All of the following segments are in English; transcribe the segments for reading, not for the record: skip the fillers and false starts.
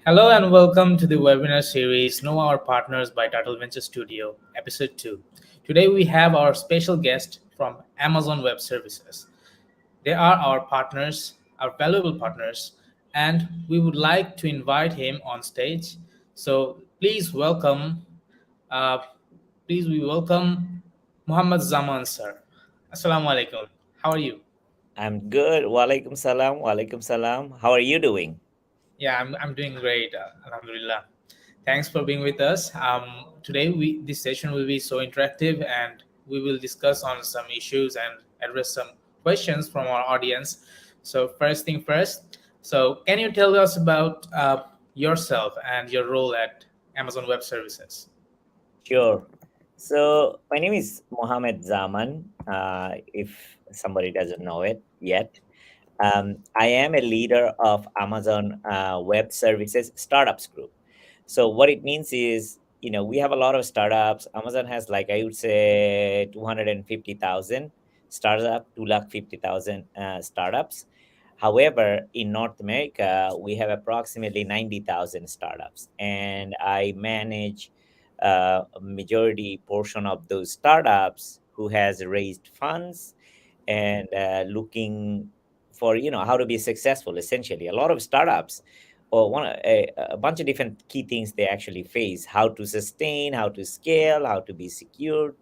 Hello and welcome to the webinar series Know Our Partners by Turtle Venture Studio, Episode 2. Today we have our special guest from Amazon Web Services. They are our partners, our valuable partners, and we would like to invite him on stage. So uh, please we welcome Mohammad Zaman, sir. Assalamu alaikum. How are you? I'm good. Walaikum salam. Walaikum salam. How are you doing? Yeah, I'm doing great. Alhamdulillah. Thanks for being with us. Today, this session will be so interactive, and we will discuss on some issues and address some questions from our audience. So, first thing first. So, can you tell us about yourself and your role at Amazon Web Services? Sure. So my name is Mohammad Zaman. If somebody doesn't know it yet, I am a leader of Amazon Web Services Startups Group. So what it means is, we have a lot of startups. Amazon has, like, I would say 250,000 startup, 250,000 startups. However, in North America, we have approximately 90,000 startups, and I manage a majority portion of those startups who has raised funds and looking for how to be successful. Essentially, a lot of startups or a bunch of different key things they actually face: how to sustain, how to scale, how to be secured.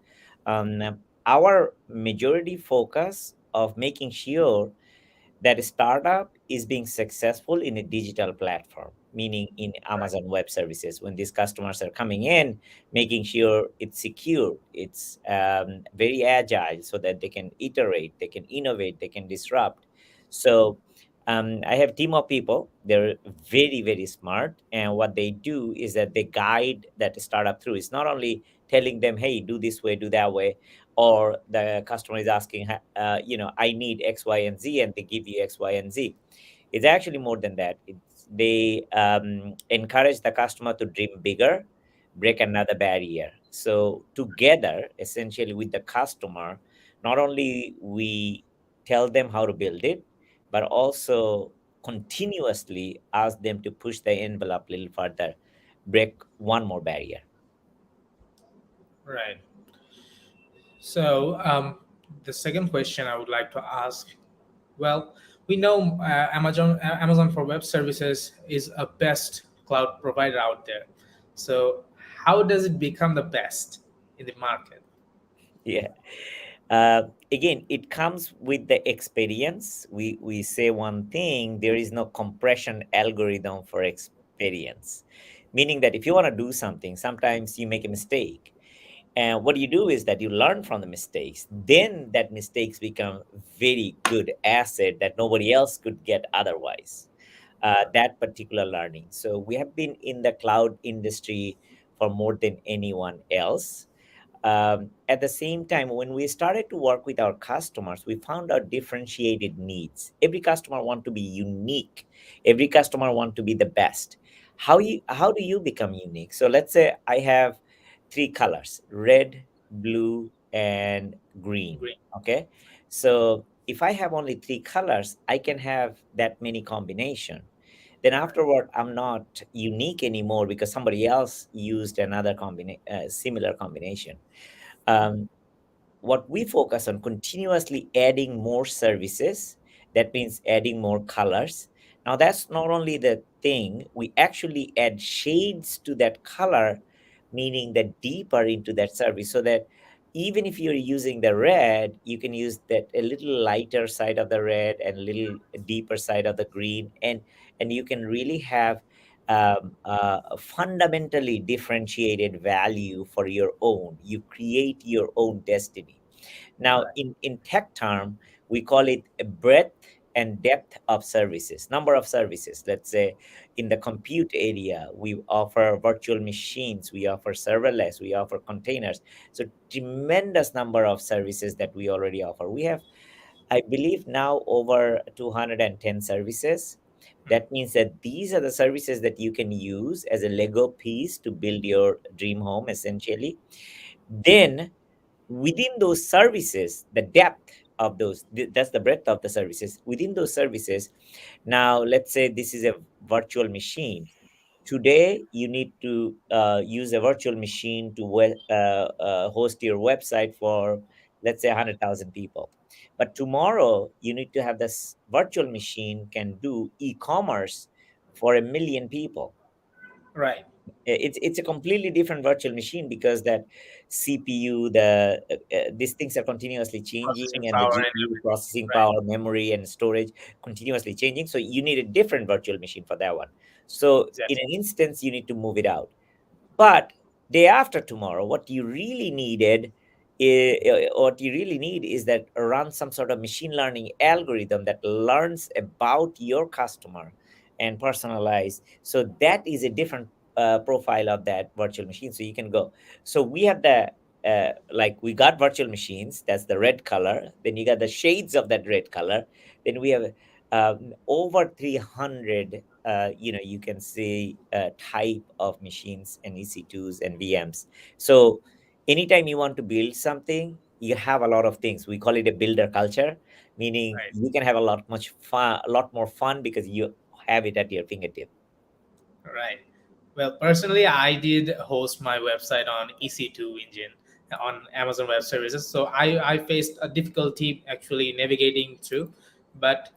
Our majority focus of making sure that a startup is being successful in a digital platform, meaning in Right. Amazon Web Services. When these customers are coming in, making sure it's secure, it's very agile, so that they can iterate, they can innovate, they can disrupt. So I have team of people. They're very, very smart, and what they do is that they guide that startup through. It's not only telling them, "Hey, do this way, do that way," or the customer is asking, I need X, Y, and Z, and they give you X, Y, and Z. It's actually more than that. They encourage the customer to dream bigger, break another barrier. So together, essentially with the customer, not only we tell them how to build it, but also continuously ask them to push the envelope a little further, break one more barrier. Right. So, the second question I would like to ask. Well, we know Amazon for Web Services is a best cloud provider out there. So, how does it become the best in the market? Yeah. Again, it comes with the experience. We say one thing: there is no compression algorithm for experience, meaning that if you want to do something, sometimes you make a mistake, and what you do is that you learn from the mistakes. Then that mistakes become very good asset that nobody else could get otherwise. That particular learning. So we have been in the cloud industry for more than anyone else. At the same time, when we started to work with our customers, we found out differentiated needs. Every customer want to be unique. Every customer want to be the best. How do you become unique? So let's say I have three colors: red, blue, and green. Green. Okay, so if I have only three colors, I can have that many combination. Then Right. afterward, I'm not unique anymore because somebody else used another similar combination. um, what we focus on, continuously adding more services. That means adding more colors. Now that's not only the thing, we actually add shades to that color, meaning that deeper into that service, so that even if you're using the red, you can use that a little lighter side of the red and a little deeper side of the green, and you can really have a fundamentally differentiated value for your own. You create your own destiny. Now, Right. in tech term, we call it a breadth and depth of services, number of services. Let's say in the compute area, we offer virtual machines, we offer serverless, we offer containers. So tremendous number of services that we already offer. We have, I believe, now over 210 services. Mm. That means that these are the services that you can use as a Lego piece to build your dream home, essentially. Then within those services, the depth of that's the breadth of the services. Within those services, now let's say this is a virtual machine. Today, you need to use a virtual machine to host your website for, let's say, 100,000 people. But tomorrow, you need to have this virtual machine can do e-commerce for 1 million people. Right. It's a completely different virtual machine because that CPU, these things are continuously Processing changing, and the power and GPU everything. processing Right. power, memory, and storage continuously changing. So you need a different virtual machine for that one. So in Exactly. an instance, you need to move it out. But day after tomorrow, what you really need is that run some sort of machine learning algorithm that learns about your customer and personalize. So that is a different profile of that virtual machine. So you can go. So we have the like we got virtual machines. That's the red color. Then you got the shades of that red color. Then we have over 300 you can see type of machines and EC2s and VMs. So anytime you want to build something, you have a lot of things. We call it a builder culture, meaning Right. you can have a lot more fun because you have it at your fingertip. Right. Well, personally, I did host my website on EC2 engine on Amazon Web Services. So I faced a difficulty actually navigating through. But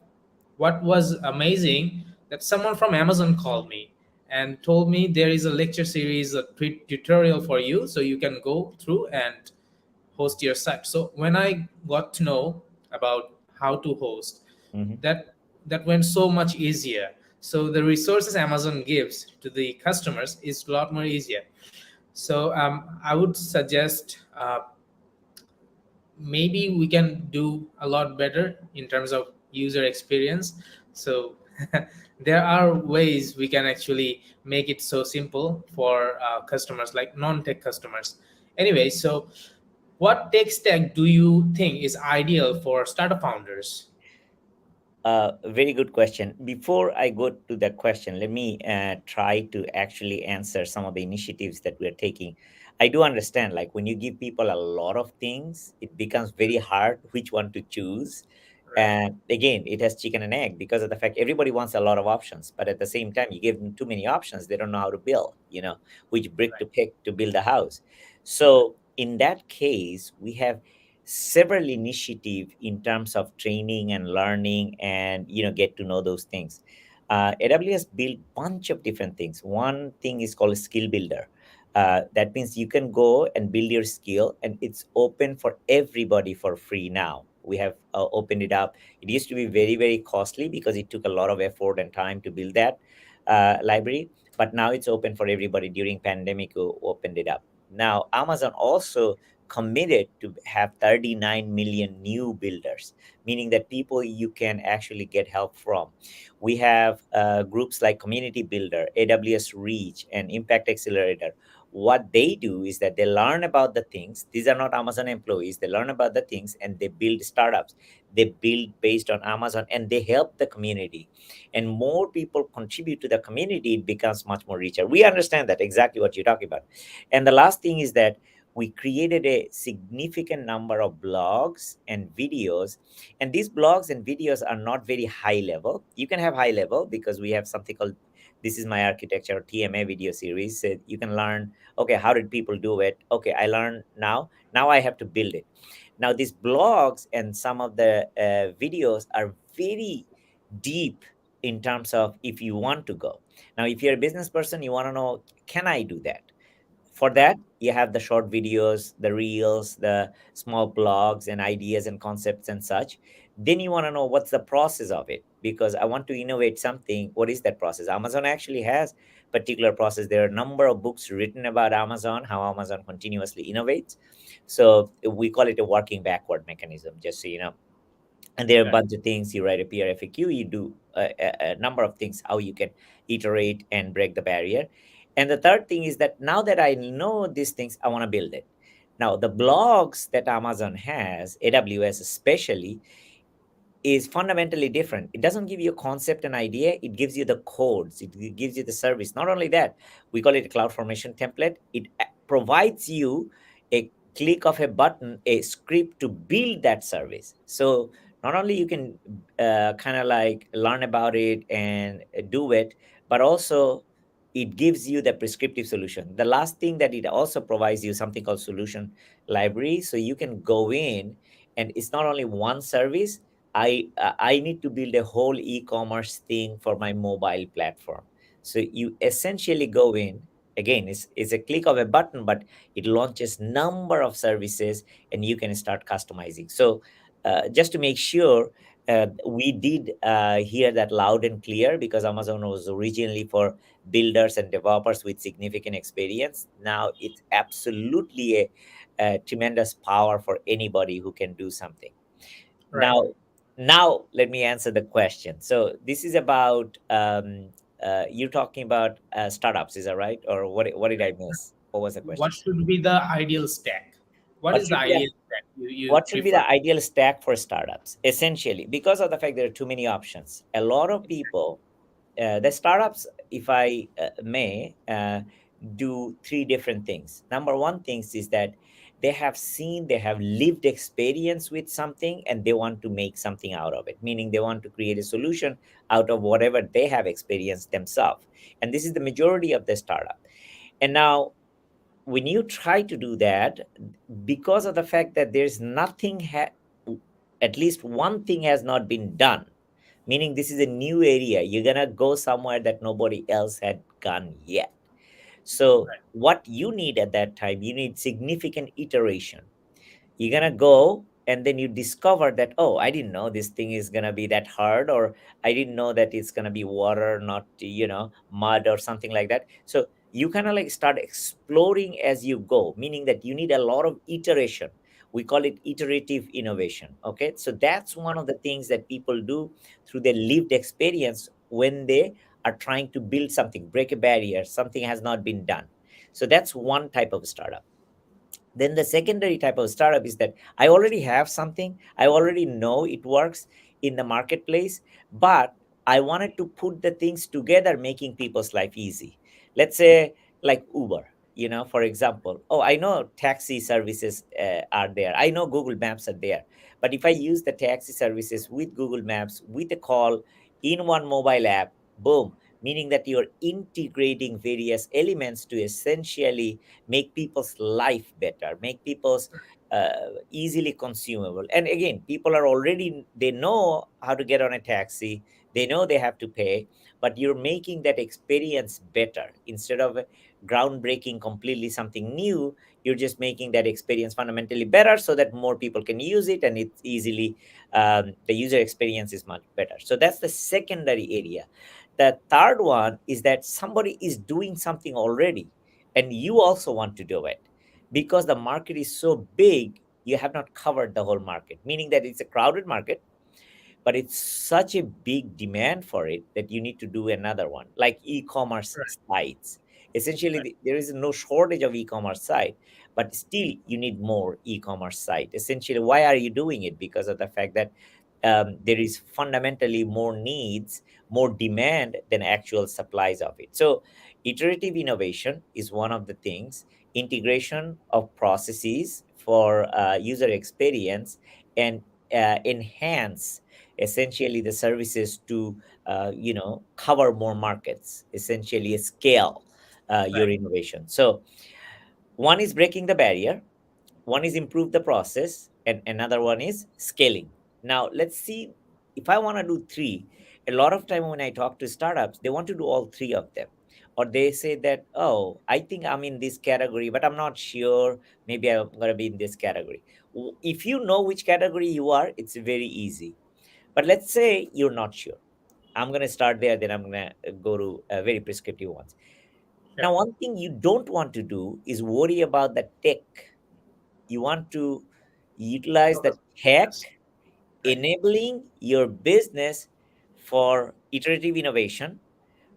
what was amazing that someone from Amazon called me and told me there is a lecture series, a tutorial for you, so you can go through and host your site. So when I got to know about how to host, Mhm. that that went so much easier. So the resources Amazon gives to the customers is a lot more easier. So I would suggest maybe we can do a lot better in terms of user experience. So there are ways we can actually make it so simple for customers like non-tech customers. Anyway, so what tech stack do you think is ideal for startup founders? Very good question. Before I go to that question, let me try to actually answer some of the initiatives that we're taking. I do understand, like when you give people a lot of things, it becomes very hard which one to choose. Right. And again, it has chicken and egg because of the fact everybody wants a lot of options, but at the same time, you give them too many options, they don't know how to build, which brick to Right. pick to build a house. So in that case, we have several initiative in terms of training and learning and get to know those things. AWS built bunch of different things. One thing is called a skill builder. That means you can go and build your skill, and it's open for everybody for free now. We have opened it up. It used to be very, very costly because it took a lot of effort and time to build that library, but now it's open for everybody. During pandemic, we opened it up. Now Amazon also committed to have 39 million new builders, meaning that people you can actually get help from. We have groups like Community Builder, AWS Reach, and Impact Accelerator. What they do is that they learn about the things. These are not Amazon employees. They learn about the things and they build startups. They build based on Amazon and they help the community. And more people contribute to the community, it becomes much more richer. We understand that exactly what you're talking about. And the last thing is that we created a significant number of blogs and videos, and these blogs and videos are not very high level. You can have high level because we have something called This Is My Architecture, or TMA video series. So you can learn, okay, how did people do it? Okay, I learned now I have to build it. Now these blogs and some of the videos are very deep in terms of if you want to go. Now if you're a business person, you want to know, can I do that? For Right. that, you have the short videos, the reels, the small blogs and ideas and concepts and such. Then you want to know what's the process of it, because I want to innovate something. What is that process? Amazon actually has particular process. There are a number of books written about Amazon, how Amazon continuously innovates. So we call it a working backward mechanism, just so you know. And there are a Right. bunch of things. You write a PRFAQ, you do a number of things how you can iterate and break the barrier. And the third thing is that now that I know these things, I want to build it. Now the blogs that Amazon has, AWS especially, is fundamentally different. It doesn't give you a concept and idea, it gives you the codes, it gives you the service. Not only that, we call it a cloud formation template. It provides you a click of a button, a script to build that service. So not only you can kind of like learn about it and do it, but also it gives you the prescriptive solution. The last thing that it also provides you something called solution library, so you can go in, and it's not only one service. I need to build a whole e-commerce thing for my mobile platform. So you essentially go in, again, it's a click of a button, but it launches number of services, and you can start customizing. So just to make sure, we did hear that loud and clear, because Amazon was originally for builders and developers with significant experience. Now it's absolutely a tremendous power for anybody who can do something. Right. Now let me answer the question. So this is about, you're talking about startups, is that right? Or what did I miss? What was the What question? should be the ideal stack? What What is the should be the ideal stack you what should be prefer? the ideal stack for startups? Essentially, because of the fact there are too many options, a lot of people, the startups, if I may, do three different things. Number one things is that they have lived experience with something, and they want to make something out of it, meaning they want to create a solution out of whatever they have experienced themselves. And this is the majority of the startup. And now, when you try to do that, because of the fact that there's nothing at least one thing has not been done, meaning this is a new area, you're gonna go somewhere that nobody else had gone yet. So Right. what you need at that time, you need significant iteration. You're gonna go, and then you discover that, oh, I didn't know this thing is gonna be that hard, or I didn't know that it's gonna be water, not mud or something like that. So you kind of like start exploring as you go, meaning that you need a lot of iteration. We call it iterative innovation. Okay, so that's one of the things that people do through their lived experience when they are trying to build something, break a barrier, something has not been done. So that's one type of startup. Then the secondary type of startup is that I already have something, I already know it works in the marketplace, but I wanted to put the things together, making people's life easy. Let's say, like Uber, for example. Oh, I know taxi services are there, I know Google Maps are there, but if I use the taxi services with Google Maps, with a call in one mobile app, boom, meaning that you're integrating various elements to essentially make people's life better, make people's easily consumable. And again, people are already, they know how to get on a taxi, they know they have to pay, but you're making that experience better. Instead of groundbreaking completely something new, you're just making that experience fundamentally better, so that more people can use it, and it's easily, the user experience is much better. So that's the secondary area. The third one is that somebody is doing something already, and you also want to do it. Because the market is so big, you have not covered the whole market, meaning that it's a crowded market, but it's such a big demand for it that you need to do another one, like e-commerce Right. sites. Essentially, Right. there is no shortage of e-commerce site, but still you need more e-commerce site. Essentially, why are you doing it? Because of the fact that there is fundamentally more needs, more demand than actual supplies of it. So iterative innovation is one of the things. Integration of processes for user experience, and enhance essentially the services to cover more markets, essentially scale your Right. innovation. So one is breaking the barrier, one is improve the process, and another one is scaling. Now let's see, if I want to do three, a lot of time when I talk to startups, they want to do all three of them. Or they say that, oh, I think I'm in this category, but I'm not sure, maybe I'm going to be in this category. If you know which category you are, it's very easy. But let's say you're not sure. I'm going to start there, then I'm going to go to very prescriptive ones. Sure. Now, one thing you don't want to do is worry about the tech. You want to utilize the Focus on tech this. Right. enabling your business for iterative innovation,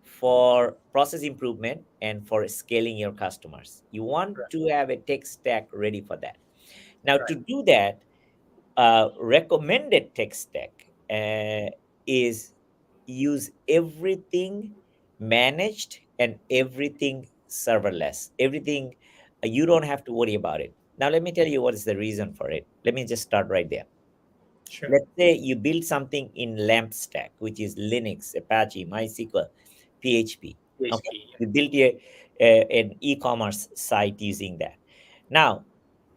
for process improvement, and for scaling your customers. You want Right. to have a tech stack ready for that. Now, to Right. do that, recommended tech stack is use everything managed and everything serverless. Everything, you don't have to worry about it. Now, let me tell you what is the reason for it. Let me just start right there. Sure. Let's say you build something in LAMP stack, which is Linux, Apache, MySQL, PHP. Okay, PHP. we built an e-commerce site using that. Now,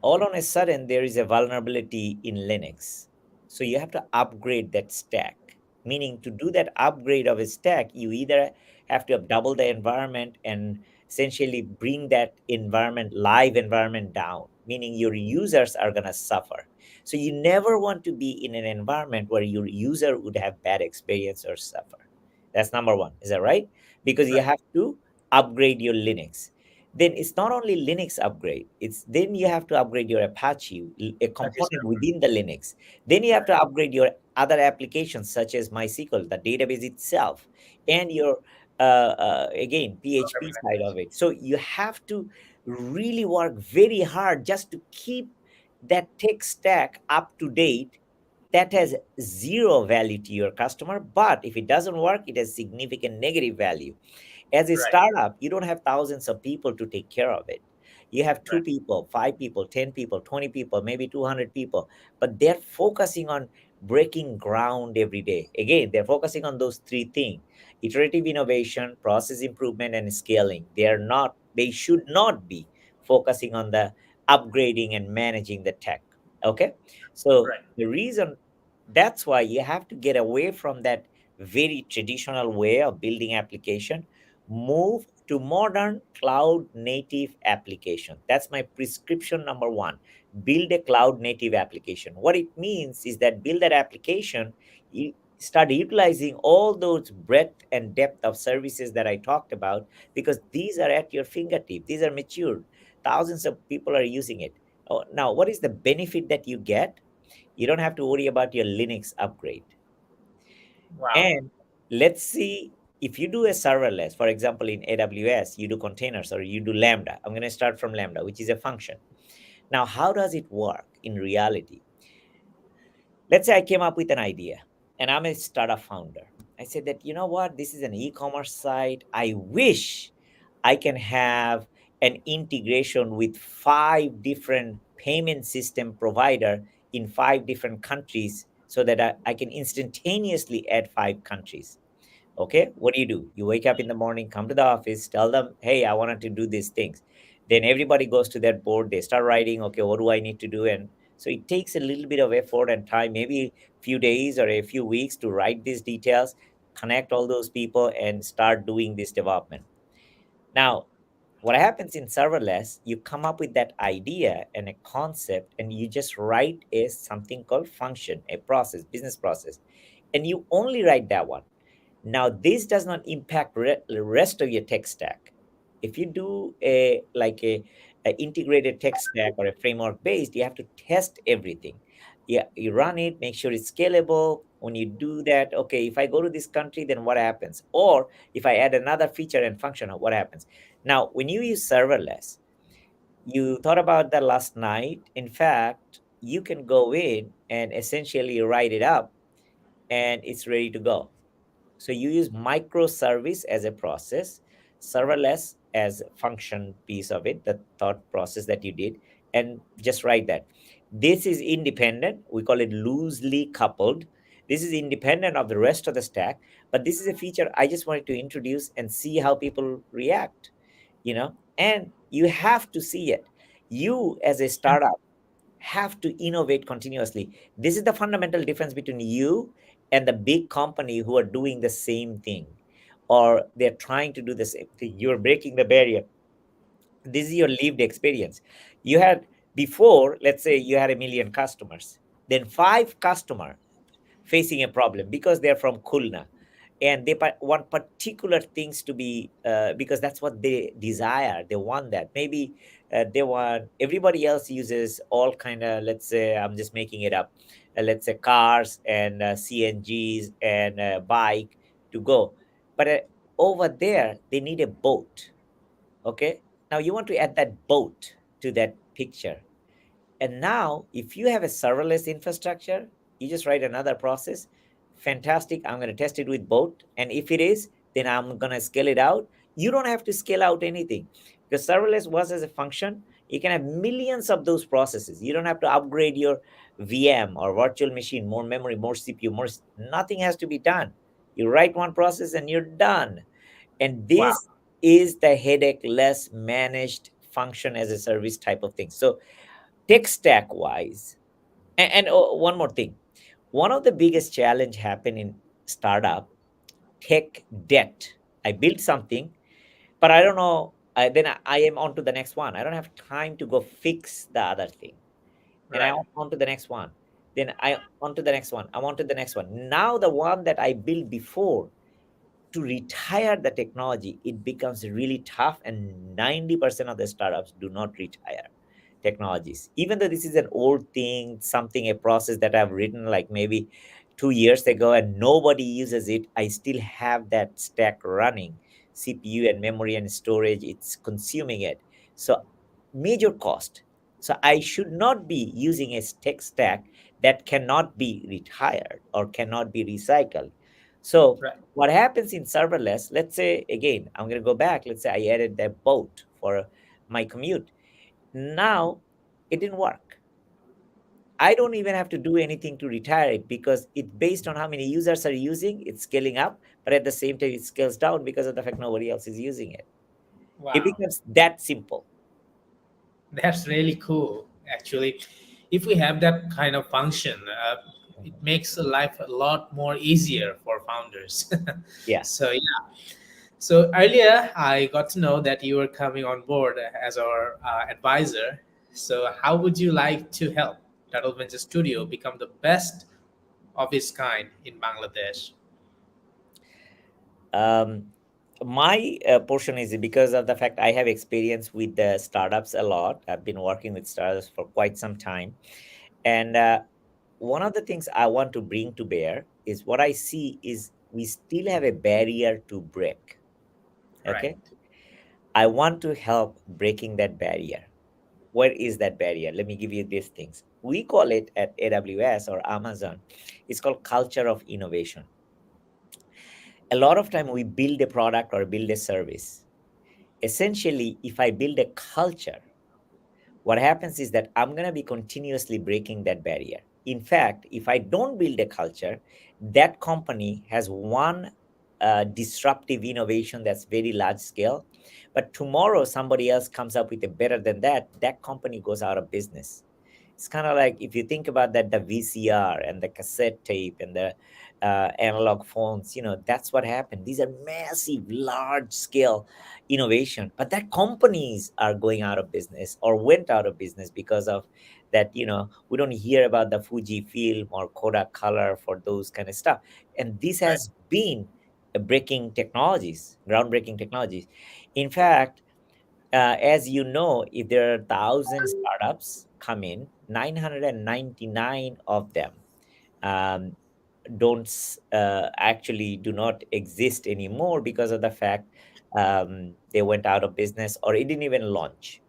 all on a sudden, there is a vulnerability in Linux. So you have to upgrade that stack. Meaning, to do that upgrade of a stack, you either have to double the environment and essentially bring that environment, live environment down, meaning your users are going to suffer. So you never want to be in an environment where your user would have bad experience or suffer. That's number one. Is that right? Because you Right. have to upgrade your Linux. Then it's not only Linux upgrade, it's then you have to upgrade your Apache, a That is component within the Linux. Then you have right. to upgrade your other applications such as MySQL, the database itself, and your again PHP Programming side language. of it. So you have to really work very hard just to keep that tech stack up to date. That has zero value to your customer, but if it doesn't work, it has significant negative value. As a Right. startup, you don't have thousands of people to take care of it. You have two Right. people, five people, 10 people, 20 people, maybe 200 people, but they're focusing on breaking ground every day. Again, they're focusing on those three things: iterative innovation, process improvement, and scaling. They should not be focusing on the upgrading and managing the tech. Okay. So Right. the reason that's why you have to get away from that very traditional way of building application, move to modern cloud native application. That's my prescription number one. Build a cloud native application. What it means is that build that application, you start utilizing all those breadth and depth of services that I talked about, because these are at your fingertip. These are matured. Thousands of people are using it. Oh, now, what is the benefit that you get? You don't have to worry about your Linux upgrade. Wow. And let's see, if you do a serverless, for example, in AWS, you do containers or you do Lambda. I'm going to start from Lambda, which is a function. Now, how does it work in reality? Let's say I came up with an idea and I'm a startup founder. I said that, you know what, this is an e-commerce site. I wish I can have an integration with five different payment system provider in five different countries so that I can instantaneously add five countries. Okay, what do? You wake up in the morning, come to the office, tell them, hey, I wanted to do these things. Then everybody goes to that board, they start writing, okay, what do I need to do? And so it takes a little bit of effort and time, maybe few days or a few weeks to write these details, connect all those people and start doing this development. Now, what happens in serverless, you come up with that idea and a concept and you just write a something called function, a process, business process, and you only write that one. Now, this does not impact the rest of your tech stack. If you do a integrated tech stack or a framework based, you have to test everything. Yeah, you run it, make sure it's scalable. When you do that, okay, if I go to this country, then what happens? Or if I add another feature and function, what happens? Now, when you use serverless, you thought about that last night. In fact, you can go in and essentially write it up and it's ready to go. So you use microservice as a process, serverless as a function piece of it, the thought process that you did, and just write that. This is independent. We call it loosely coupled. This is independent of the rest of the stack, but this is a feature I just wanted to introduce and see how people react, and you have to see it. You as a startup have to innovate continuously. This is the fundamental difference between you and the big company who are doing the same thing, or they're trying to do the same thing. You're breaking the barrier. This is your lived experience. You had before, let's say you had 1 million customers, then five customers facing a problem because they're from Kulna and they want particular things to be because that's what they desire. They want that. Maybe they want everybody else uses all kind of, let's say, I'm just making it up, let's say cars and CNGs and bike to go, but over there they need a boat. Okay, now you want to add that boat to that picture. And now, if you have a serverless infrastructure, you just write another process. Fantastic. I'm going to test it with both. And if it is, then I'm going to scale it out. You don't have to scale out anything because serverless was as a function. You can have millions of those processes. You don't have to upgrade your VM or virtual machine, more memory, more CPU, nothing has to be done. You write one process and you're done. And this Wow. is the headache less managed function as a service type of thing. So tech stack wise, and one more thing, one of the biggest challenge happen in startup, tech debt. I built something, but I don't know. I am on to the next one. I don't have time to go fix the other thing, and I Right. on to the next one. Then I on to the next one. I'm on to the next one. Now the one that I built before, to retire the technology, it becomes really tough, and 90% of the startups do not retire technologies. Even though this is an old thing, something, a process that I've written like maybe 2 years ago and nobody uses it, I still have that stack running. CPU and memory and storage, it's consuming it. So major cost. So I should not be using a tech stack that cannot be retired or cannot be recycled. So Right. what happens in serverless, let's say again, I'm going to go back, let's say I added the boat for my commute. Now it didn't work. I don't even have to do anything to retire it because it's based on how many users are using, it's scaling up, but at the same time it scales down because of the fact nobody else is using it. It Wow. becomes that simple. That's really cool. Actually, if we have that kind of function, it Mhm. makes life a lot more easier for founders. Yeah. So yeah. So earlier, I got to know that you were coming on board as our advisor. So how would you like to help Turtle Venture Studio become the best of its kind in Bangladesh? Um, my portion is because of the fact I have experience with the startups a lot. I've been working with startups for quite some time. And one of the things I want to bring to bear is what I see is we still have a barrier to break. Right. Okay. I want to help breaking that barrier. Where is that barrier? Let me give you these things. We call it at AWS or Amazon, it's called culture of innovation. A lot of time we build a product or build a service. Essentially, if I build a culture, what happens is that I'm going to be continuously breaking that barrier. In fact, if I don't build a culture, that company has one disruptive innovation that's very large scale, but tomorrow somebody else comes up with a better than that, that company goes out of business. It's kind of like if you think about that, the VCR and the cassette tape and the analog phones, that's what happened. These are massive, large scale innovation, but that companies are going out of business or went out of business because of that. We don't hear about the Fuji film or Kodak color for those kind of stuff, and this Right. has been breaking technologies, groundbreaking technologies. In fact, as you know, if there are 1,000 startups come in, 999 of them um, actually do not exist anymore because of the fact they went out of business or it didn't even launch.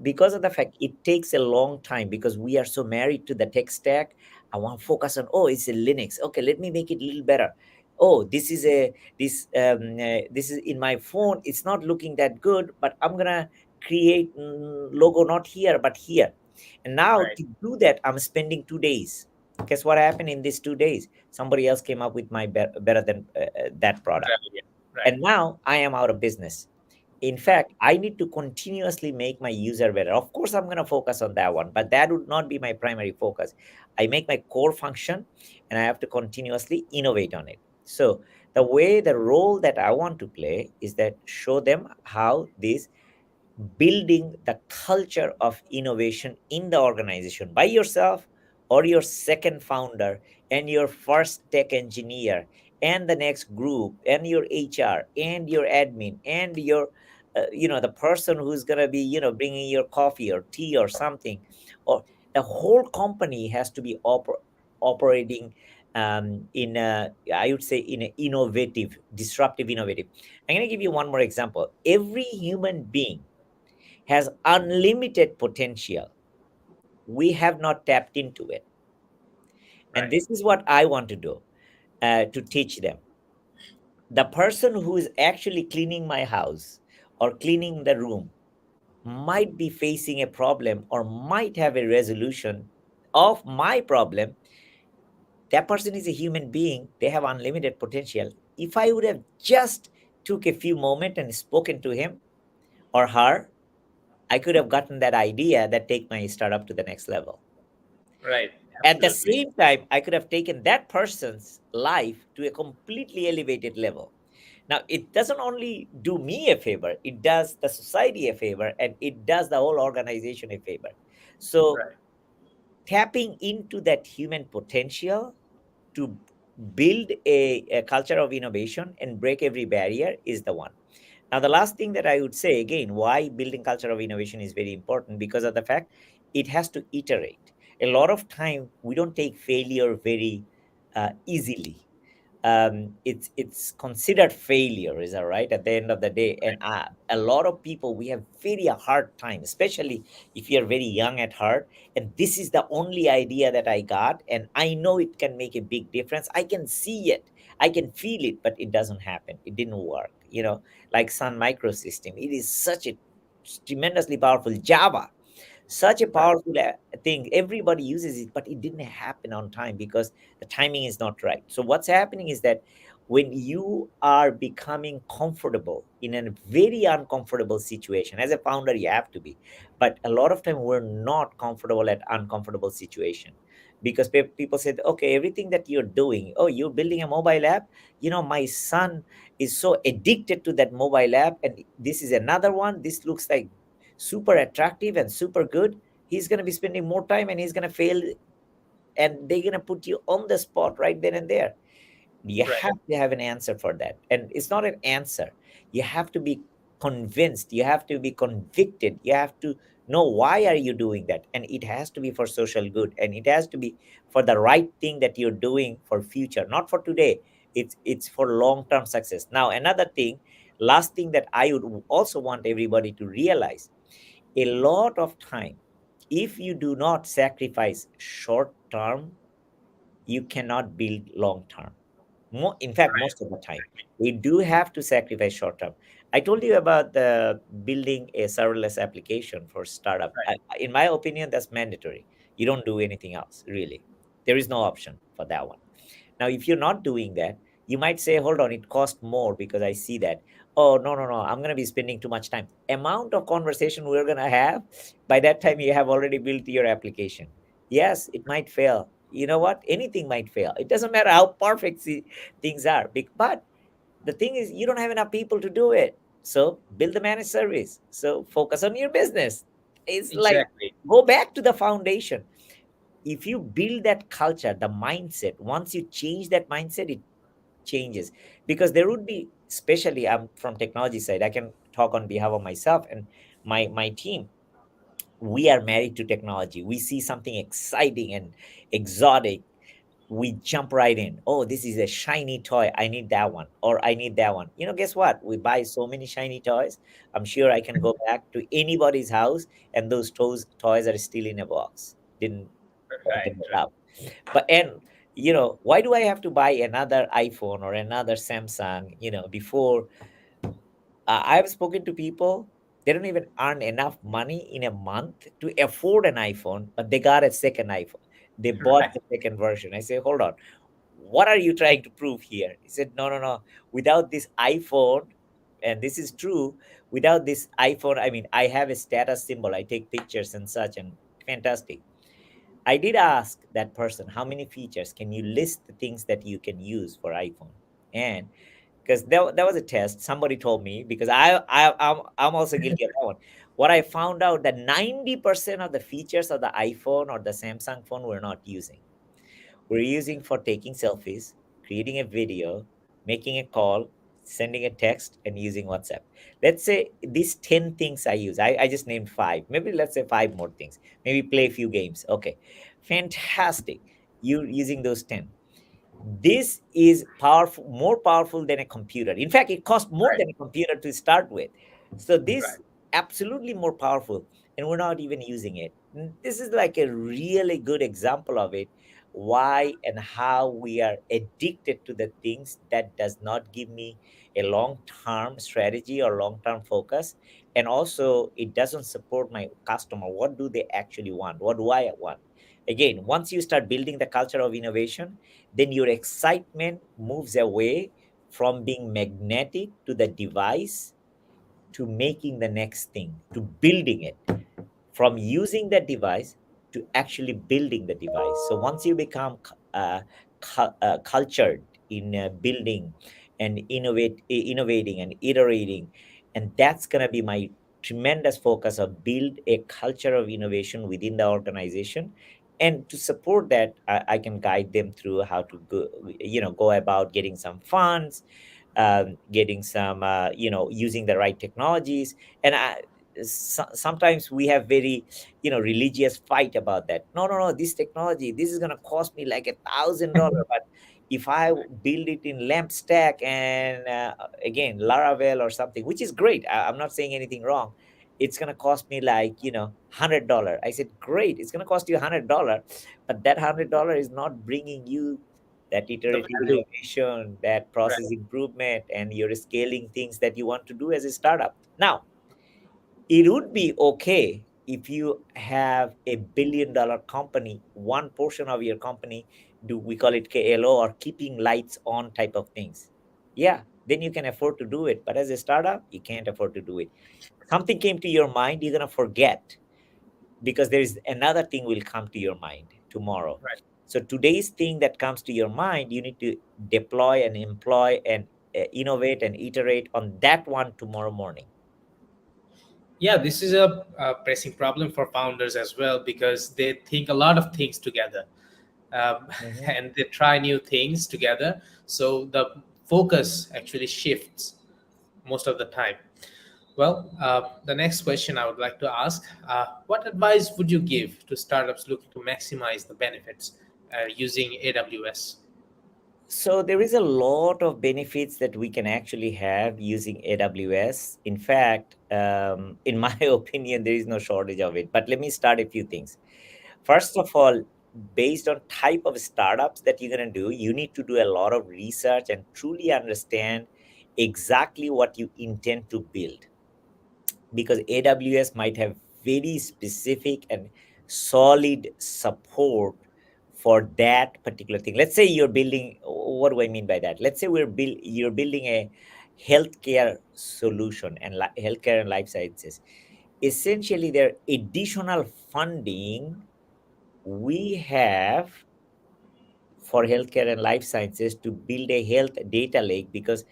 Because of the fact it takes a long time, because we are so married to the tech stack. I want to focus on, oh, it's a Linux, okay, let me make it a little better. Oh, this is in my phone, it's not looking that good, but I'm gonna create logo not here but here. And now Right. to do that, I'm spending 2 days. Guess what happened in these 2 days? Somebody else came up with my better than that product, Right. Right. and now I am out of business. In fact, I need to continuously make my user better. Of course, I'm going to focus on that one, but that would not be my primary focus. I make my core function and I have to continuously innovate on it. So the role that I want to play is that show them how this building the culture of innovation in the organization by yourself or your second founder and your first tech engineer and the next group and your HR and your admin and your the person who's going to be bringing your coffee or tea or something, or the whole company has to be operating in a, I would say, in an innovative, disruptive, innovative. I'm going to give you one more example. Every human being has unlimited potential. We have not tapped into it. And Right. this is what I want to do, to teach them. The person who is actually cleaning my house or cleaning the room might be facing a problem or might have a resolution of my problem. That person is a human being, they have unlimited potential. If I would have just took a few moments and spoken to him or her, I could have gotten that idea that take my startup to the next level. Right. At the Absolutely. same time, I could have taken that person's life to a completely elevated level. Now, it doesn't only do me a favor, it does the society a favor, and it does the whole organization a favor. So, Right. tapping into that human potential to build a culture of innovation and break every barrier is the one. Now, the last thing that I would say again, why building culture of innovation is very important because of the fact it has to iterate. A lot of time we don't take failure very easily. It's considered failure, is that right, at the end of the day? And a lot of people, we have very hard time, especially if you're very young at heart, and this is the only idea that I got and I know it can make a big difference. I can see it, I can feel it, but it doesn't happen, it didn't work, like Sun Microsystem. It is such a tremendously powerful Java, such a Right. powerful thing. Everybody uses it, but it didn't happen on time because the timing is not right. So what's happening is that when you are becoming comfortable in a very uncomfortable situation, as a founder you have to be, but a lot of time we're not comfortable at uncomfortable situation because people said, okay, everything that you're doing, oh, you're building a mobile app, my son is so addicted to that mobile app, and this is another one, this looks like super attractive and super good. He's going to be spending more time and he's going to fail, and they're going to put you on the spot right then and there. You Right. have to have an answer for that, and it's not an answer. You have to be convinced, you have to be convicted, you have to know why are you doing that, and it has to be for social good, and it has to be for the right thing that you're doing for future, not for today. It's for long term success. Now, another thing, last thing that I would also want everybody to realize, a lot of time, if you do not sacrifice short term, you cannot build long term. In fact, Right. most of the time we do have to sacrifice short term. I told you about the building a serverless application for startup. Right. In my opinion, that's mandatory. You don't do anything else, really. There is no option for that one. Now, if you're not doing that, you might say, hold on, it costs more because I see that. Oh, no, no, no, I'm going to be spending too much time. Amount of conversation we're going to have, by that time, you have already built your application. Yes, it might fail. You know what? Anything might fail. It doesn't matter how perfect things are. But the thing is, you don't have enough people to do it. So build the managed service. So focus on your business. It's like Exactly. go back to the foundation. If you build that culture, the mindset, once you change that mindset, it changes. Because there would be, especially I'm from technology side, I can talk on behalf of myself and my team. We are married to technology. We see something exciting and exotic, we jump right in. Oh, this is a shiny toy, I need that one, or I need that one. Guess what, we buy so many shiny toys. I'm sure I can go back to anybody's house and those toys are still in a box, didn't Right. open it Right. up. But and why do I have to buy another iPhone or another Samsung, before I've spoken to people, they don't even earn enough money in a month to afford an iPhone, but they got a second iPhone. They bought Right. the second version. I say, hold on, what are you trying to prove here? He said, no, no, no. Without this iPhone, and this is true, without this iPhone, I mean, I have a status symbol. I take pictures and such, and fantastic. I did ask that person, how many features can you list the things that you can use for iPhone? And because that was a test, somebody told me, because I'm also guilty of that one. What I found out that 90% of the features of the iPhone or the Samsung phone we're not using. We're using for taking selfies, creating a video, making a call, sending a text, and using WhatsApp. Let's say these 10 things I use. I just named five. Maybe let's say five more things. Maybe play a few games. Okay. Fantastic. You're using those 10. This is powerful, more powerful than a computer. In fact, it costs more Right. than a computer to start with. So Right. this absolutely more powerful, and we're not even using it. This is like a really good example of it. Why and how we are addicted to the things that does not give me a long-term strategy or long-term focus, and also it doesn't support my customer. What do they actually want? What do I want? Again, once you start building the culture of innovation, then your excitement moves away from being magnetic to the device to making the next thing, to building it, from using the device to actually building the device. So once you become cultured in building and innovating and iterating, and that's going to be my tremendous focus of build a culture of innovation within the organization. And to support that, I can guide them through how to go, go about getting some funds, getting some, using the right technologies. And sometimes we have very, religious fight about that. No, no, no, this technology, this is going to cost me like $1,000, but if I build it in lamp stack and again Laravel or something, which is great, I'm not saying anything wrong, it's going to cost me like, $100. I said, great, it's going to cost you $100, but that $100 is not bringing you that The iterative value. innovation, that process Right. improvement, and you're scaling things that you want to do as a startup. Now, it would be okay if you have a $1 billion company, one portion of your company, do we call it KLO or keeping lights on type of things. Yeah, then you can afford to do it. But as a startup, you can't afford to do it. Something came to your mind, you're going to forget because there is another thing will come to your mind tomorrow. Right. So today's thing that comes to your mind, you need to deploy and employ and innovate and iterate on that one tomorrow morning. Yeah, this is a pressing problem for founders as well because they think a lot of things together, Mhm. and they try new things together. So the focus actually shifts most of the time. Well, the next question I would like to ask: what advice would you give to startups looking to maximize the benefits using AWS? So there is a lot of benefits that we can actually have using AWS. In fact, in my opinion, there is no shortage of it. But let me start a few things. First of all, based on type of startups that you're going to do, you need to do a lot of research and truly understand exactly what you intend to build, because AWS might have very specific and solid support for that particular thing. Let's say you're building, what do I mean by that? Let's say you're building a healthcare solution and healthcare and life sciences. Essentially, there additional funding we have for healthcare and life sciences to build a health data lake, because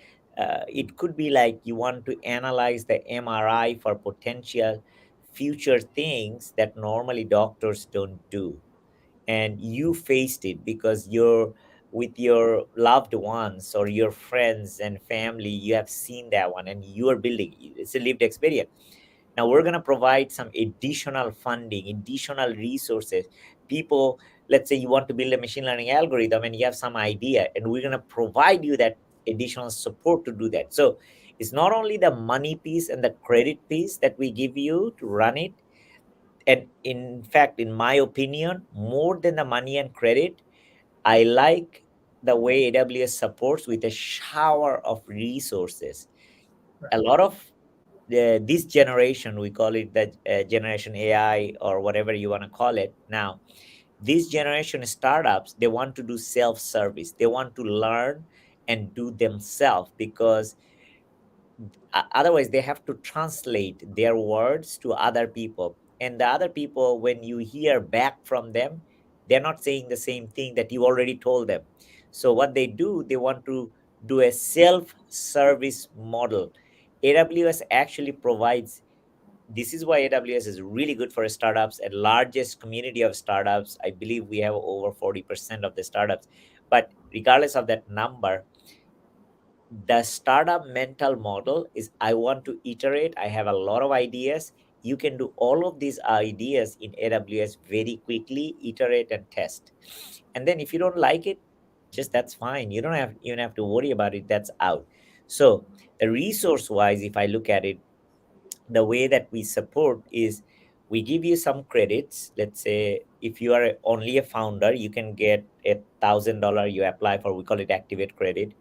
it could be like you want to analyze the MRI for potential future things that normally doctors don't do. And you faced it because you're with your loved ones or your friends and family, you have seen that one and you are building. It's a lived experience. Now we're going to provide some additional funding, additional resources. People, let's say you want to build a machine learning algorithm and you have some idea, and we're going to provide you that additional support to do that. So it's not only the money piece and the credit piece that we give you to run it. And in fact, in my opinion, more than the money and credit, I like the way AWS supports with a shower of resources. A Right. lot of this generation, we call it the generation AI or whatever you want to call it now, this generation startups, they want to do self-service, they want to learn and do themselves, because otherwise they have to translate their words to other people, and the other people, when you hear back from them, they're not saying the same thing that you already told them. So what they do, they want to do a self-service model. AWS actually provides, this is why AWS is really good for startups and largest community of startups. I believe we have over 40% of the startups. But regardless of that number, the startup mental model is, I want to iterate, I have a lot of ideas. You can do all of these ideas in AWS very quickly, iterate and test. And then if you don't like it, just that's fine. You don't have even have to worry about it. That's out. So the resource wise, if I look at it, the way that we support is we give you some credits. Let's say if you are only a founder, you can get $1,000. You apply for, we call it activate credit,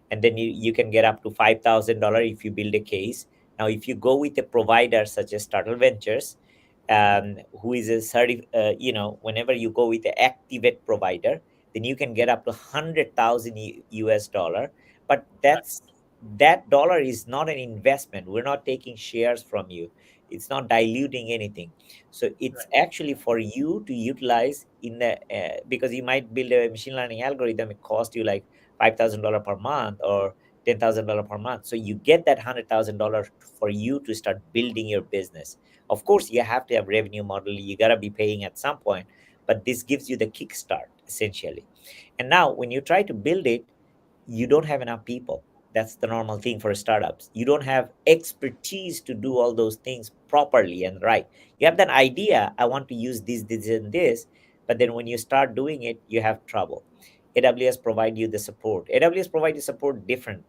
and then you can get up to $5,000 if you build a case. Now if you go with a provider such as Turtle Ventures, who is a whenever you go with the activate provider, then you can get up to 100,000 US dollar. but that dollar is not an investment. We're not taking shares from you. It's not diluting anything. So it's right, actually for you to utilize in the because you might build a machine learning algorithm. It cost you like $5,000 per month or $10,000 per month. So you get that $100,000 for you to start building your business. Of course, you have to have revenue model. You gotta be paying at some point, but this gives you the kickstart essentially. And now when you try to build it, you don't have enough people. That's the normal thing for startups. You don't have expertise to do all those things properly and right. You have that idea, I want to use this, and this, but then when you start doing it, you have trouble. AWS provide you the support. AWS provide you support different,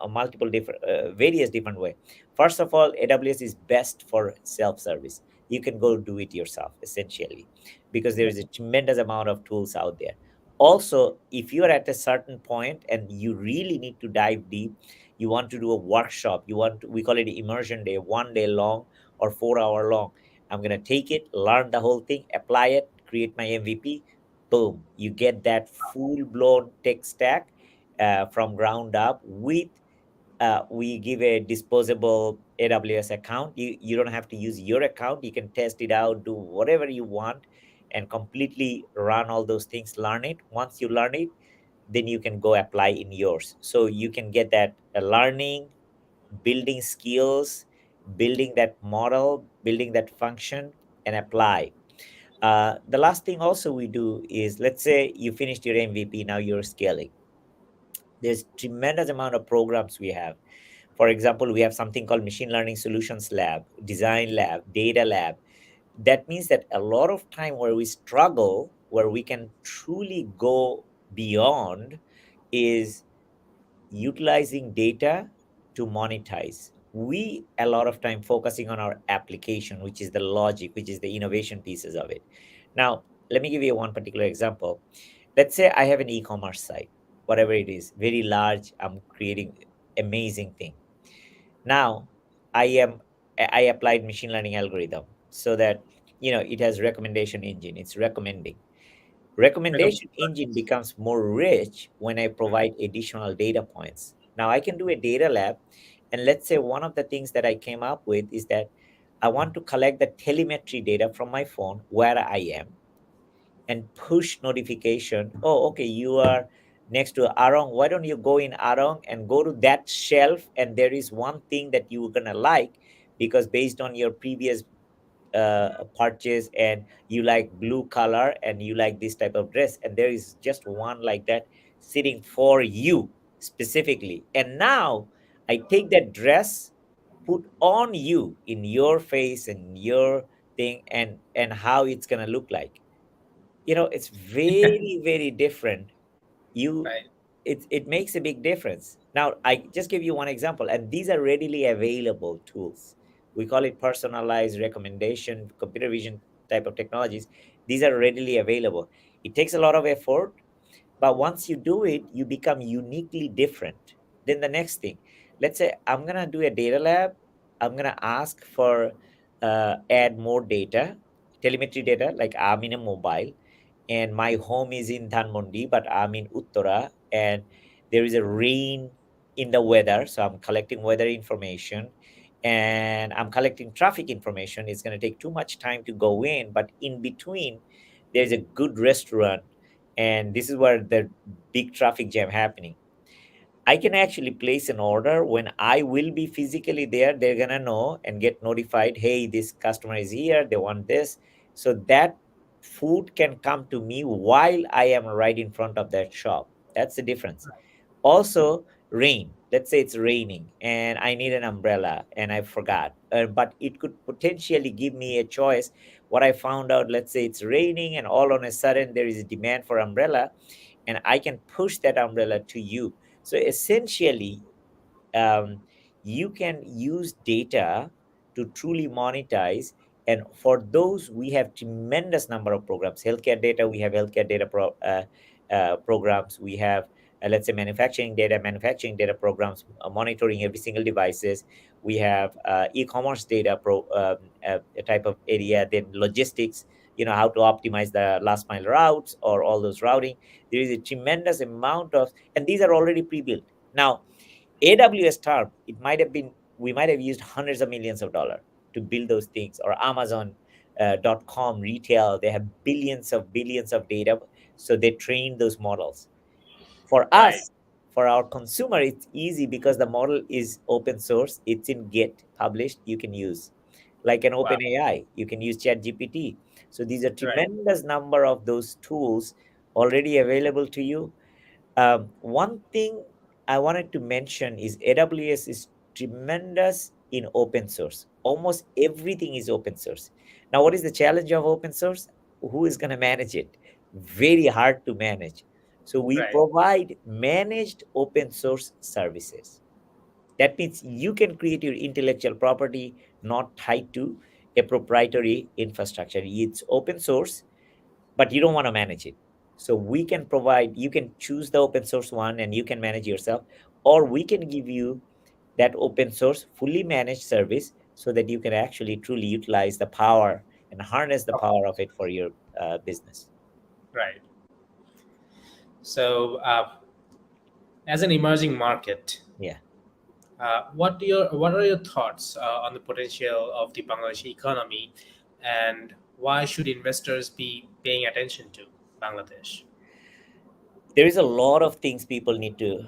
multiple different, various different way. First of all, AWS is best for self-service. You can go do it yourself, essentially, because there is a tremendous amount of tools out there. Also, if you are at a certain point and you really need to dive deep, you want to do a workshop, we call it immersion day, 1 day long or 4 hour long. I'm going to take it, learn the whole thing, apply it, create my MVP. Boom, you get that full blown tech stack from ground up with we give a disposable AWS account. You don't have to use your account. You can test it out, do whatever you want, and completely run all those things, learn it. Once you learn it, then you can go apply in yours. So you can get that learning, building skills, building that model, building that function, and apply. The last thing also we do is, let's say you finished your MVP, now you're scaling. There's tremendous amount of programs we have. For example, we have something called Machine Learning Solutions Lab, Design Lab, Data Lab. That means that a lot of time where we struggle, where we can truly go beyond, is utilizing data to monetize. We a lot of time focusing on our application, which is the logic, which is the innovation pieces of it. Now, let me give you one particular example. Let's say I have an e-commerce site, whatever it is, very large. I'm creating amazing thing. Now I applied machine learning algorithm so that it has recommendation engine. It's recommending. Recommendation engine right. becomes more rich when I provide additional data points. Now I can do a data lab, and let's say one of the things that I came up with is that I want to collect the telemetry data from my phone where I am and push notification. Oh, okay, you are next to Arong. Why don't you go in Arong and go to that shelf? And there is one thing that you're gonna like because based on your previous purchase, and you like blue color and you like this type of dress, and there is just one like that sitting for you specifically. And now I take that dress, put on you in your face and your thing, and how it's gonna look like. It's very very different. you Right, it makes a big difference. Now I just give you one example, and these are readily available tools. We call it personalized recommendation, computer vision type of technologies. These are readily available. It takes a lot of effort, but once you do it, you become uniquely different. Then the next thing, let's say I'm gonna do a data lab. I'm gonna ask for add more data, telemetry data, like I'm in a mobile and my home is in Dhanmondi, but I'm in Uttara, and there is a rain in the weather. So I'm collecting weather information and I'm collecting traffic information. It's going to take too much time to go in, but in between, there's a good restaurant, and this is where the big traffic jam happening. I can actually place an order when I will be physically there. They're gonna know and get notified, hey, this customer is here, they want this. So that food can come to me while I am right in front of that shop. That's the difference. Also, rain. Let's say it's raining and I need an umbrella and I forgot. But it could potentially give me a choice. What I found out, let's say it's raining and all on a sudden there is a demand for umbrella, and I can push that umbrella to you. So essentially, um, you can use data to truly monetize. And for those, we have tremendous number of programs. Healthcare data, we have healthcare data programs. We have, let's say, manufacturing data programs, monitoring every single devices. We have e-commerce data a type of area. Then logistics, how to optimize the last mile routes or all those routing. There is a tremendous amount of, and these are already pre-built. Now, AWS Tarp, it might have been, we might have used hundreds of millions of dollars to build those things, or Amazon .com retail, they have billions of data, so they train those models. For Right. us, for our consumer, it's easy because the model is open source, it's in Git published, you can use, like an Wow. open AI, you can use Chat GPT. So these are Right. tremendous number of those tools already available to you. One thing I wanted to mention is AWS is tremendous in open source. Almost everything is open source. Now, what is the challenge of open source? Who is going to manage it? Very hard to manage. So we Right. provide managed open source services. That means you can create your intellectual property not tied to a proprietary infrastructure. It's open source, but you don't want to manage it. So we can provide, you can choose the open source one and you can manage yourself, or we can give you that open source fully managed service so that you can actually truly utilize the power and harness the Of power of course. it for your business. Right. So, as an emerging market, Yeah. what are your thoughts on the potential of the Bangladeshi economy, and why should investors be paying attention to Bangladesh? There is a lot of things people need to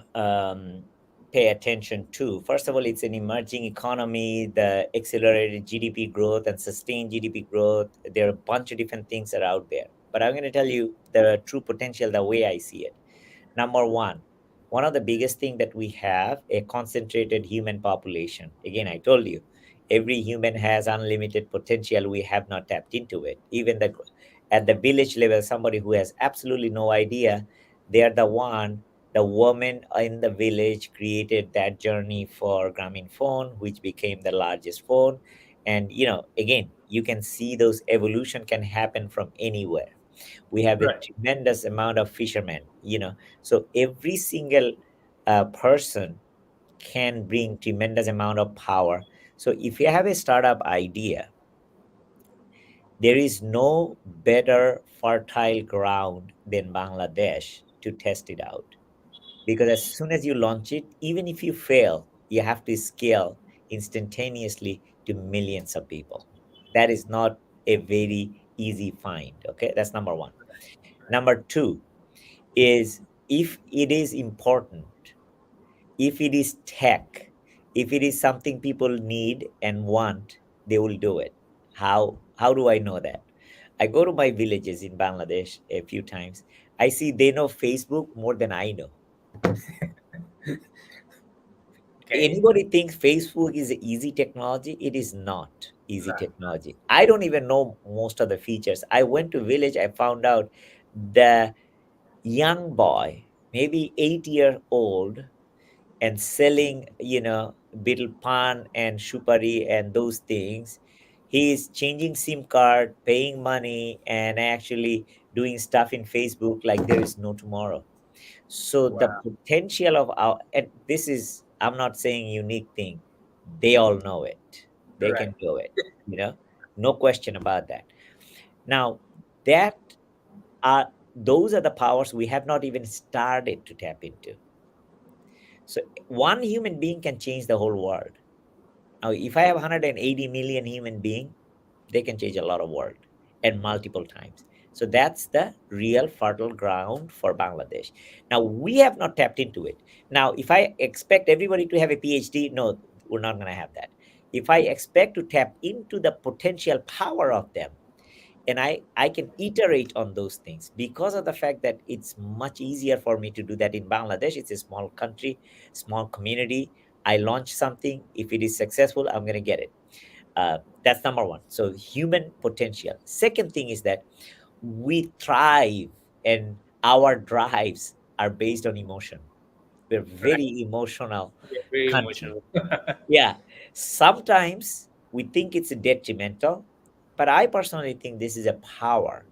pay attention to. First of all, it's an emerging economy, the accelerated GDP growth and sustained GDP growth. There are a bunch of different things that are out there. But I'm going to tell you the true potential, the way I see it. Number one of the biggest thing that we have a concentrated human population. Again, I told you, every human has unlimited potential. We have not tapped into it. Even the at the village level, somebody who has absolutely no idea, they are the one. The woman in the village created that journey for Grameen phone, which became the largest phone. And again, you can see those evolution can happen from anywhere. We have a Right. tremendous amount of fishermen, so every single person can bring tremendous amount of power. So if you have a startup idea, there is no better fertile ground than Bangladesh to test it out, because as soon as you launch it, even if you fail, you have to scale instantaneously to millions of people. That is not a very easy find. Okay, that's number one. Number two is, if it is important, if it is tech, if it is something people need and want, they will do it. How do I know that? I go to my villages in Bangladesh a few times. I see they know Facebook more than I know. Okay. Anybody thinks Facebook is easy technology? It is not easy Right. technology. I don't even know most of the features. I went to village, I found out the young boy, maybe 8 year old, and selling, betel pan and shupari and those things. He's changing SIM card, paying money, and actually doing stuff in Facebook like there is no tomorrow. So the Wow. potential of our, and this is, I'm not saying unique thing. They all know it. They Right. can do it, no question about that. Now, that those are the powers we have not even started to tap into. So one human being can change the whole world. Now, if I have 180 million human being, they can change a lot of world and multiple times. So that's the real fertile ground for Bangladesh. Now, we have not tapped into it. Now, if I expect everybody to have a PhD, no, we're not going to have that. If I expect to tap into the potential power of them, and I can iterate on those things, because of the fact that it's much easier for me to do that in Bangladesh. It's a small country, small community. I launch something, if it is successful, I'm going to get it. That's number one. So human potential. Second thing is that we thrive, and our drives are based on emotion. We're Right. very emotional Yeah, very country. emotional. Yeah, sometimes we think it's detrimental, but I personally think this is a power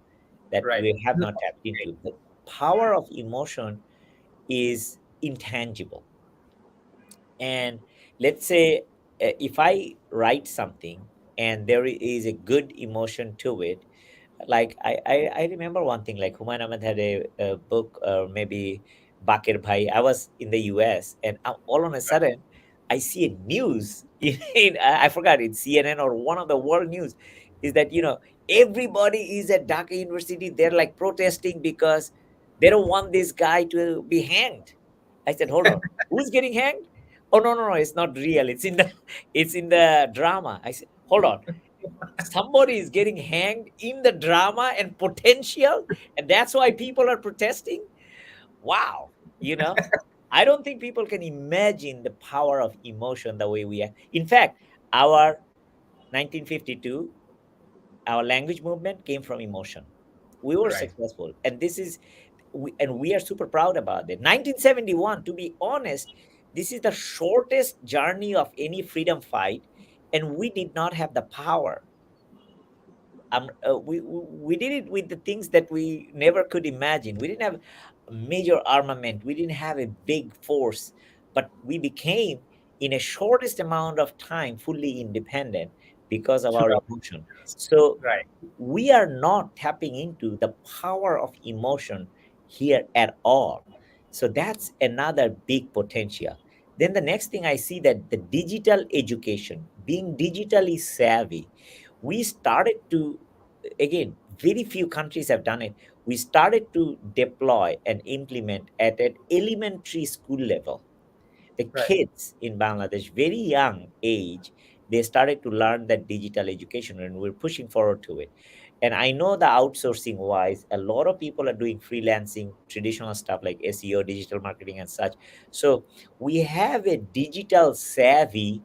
that Right. we have No, not tapped into. The power of emotion is intangible. And let's say, if I write something and there is a good emotion to it, like I remember one thing, like Humayun Ahmed had a book, or maybe Bakir Bhai. I was in the US, and all on a Right. sudden, I see a news I forgot it's CNN or one of the world news, is that everybody is at Dhaka University. They're like protesting because they don't want this guy to be hanged. I said, hold on, who's getting hanged? Oh, no, no, no, it's not real. It's in the it's in the drama. I said, hold on, somebody is getting hanged in the drama and potential, and that's why people are protesting. Wow. you know I don't think people can imagine the power of emotion the way we are. In fact, our 1952, our language movement came from emotion. We were Right. successful, and we are super proud about it. 1971, to be honest, this is the shortest journey of any freedom fight, and we did not have the power. We did it with the things that we never could imagine. We didn't have a major armament. We didn't have a big force, but we became, in a shortest amount of time, fully independent because of our Throughout. emotion. So Right. we are not tapping into the power of emotion here at all. So that's another big potential. Then the next thing I see, that the digital education, being digitally savvy, we started to, again, very few countries have done it. We started to deploy and implement at an elementary school level. The Right. kids in Bangladesh, very young age, they started to learn that digital education, and we're pushing forward to it. And I know the outsourcing wise, a lot of people are doing freelancing, traditional stuff like SEO, digital marketing, and such. So we have a digital savvy,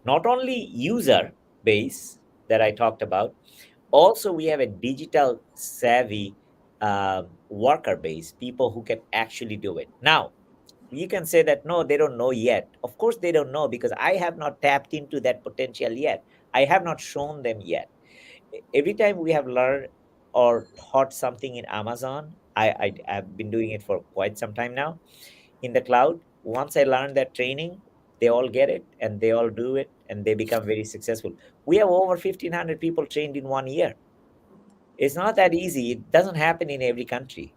not only user base that I talked about, also we have a digital savvy worker base, people who can actually do it. Now, you can say that no, they don't know yet. Of course they don't know, because I have not tapped into that potential yet. I have not shown them yet. Every time we have learned or taught something in Amazon, I've been doing it for quite some time now in the cloud. Once I learn that training, they all get it and they all do it and they become very successful. We have over 1,500 people trained in 1 year. It's not that easy. It doesn't happen in every country.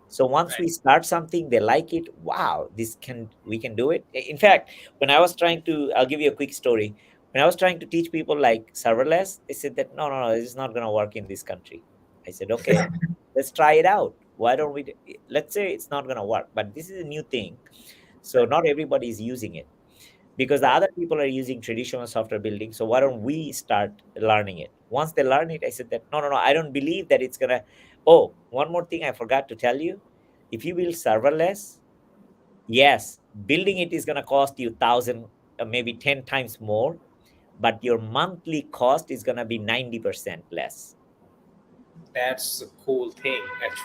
So once Right. we start something, they like it. Wow, we can do it. In fact, when I was trying to, I'll give you a quick story. When I was trying to teach people like serverless, they said that no, no, no, this is not going to work in this country. I said, okay, let's try it out. Why don't we? Let's say it's not going to work, but this is a new thing, so Right. not everybody is using it, because the Right. other people are using traditional software building. So why don't we start learning it? Once they learn it, I said that no, no, no, I don't believe that it's gonna. Oh, one more thing I forgot to tell you. If you build serverless, yes, building it is gonna cost you thousand, maybe 10 times more, but your monthly cost is gonna be 90% less. That's a cool thing,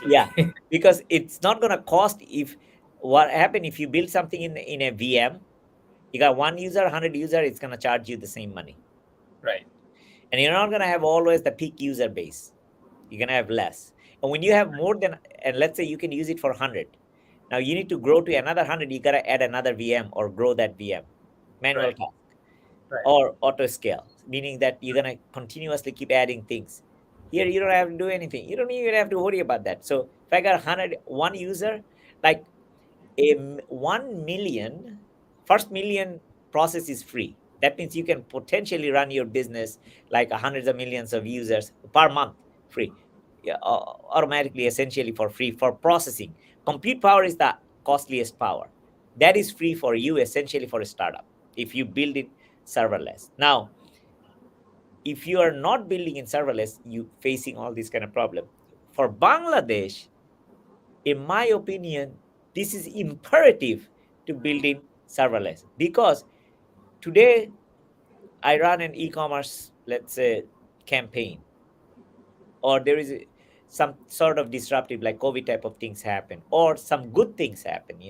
Yeah, actually. because it's not gonna cost. If what happen if you build something in a VM, you got one user, 100 user, it's gonna charge you the same money. Right. And you're not going to have always the peak user base. You're going to have less. And when you have more than, and let's say you can use it for 100, now you need to grow to another 100, you got to add another VM or grow that VM, manual Right. task, Right. or auto scale, meaning that you're going to continuously keep adding things. Here you don't have to do anything, you don't even have to worry about that. So if I got 101 user, like 1 million, first million process is free. That means you can potentially run your business like hundreds of millions of users per month, free. Yeah, automatically, essentially for free for processing. Compute power is the costliest power. That is free for you, essentially, for a startup if you build it serverless. Now, if you are not building in serverless, you facing all these kind of problem. For Bangladesh, in my opinion, this is imperative to build in serverless, because today I run an e-commerce, let's say, campaign, or there is some sort of disruptive like COVID type of things happen, or some good things happen,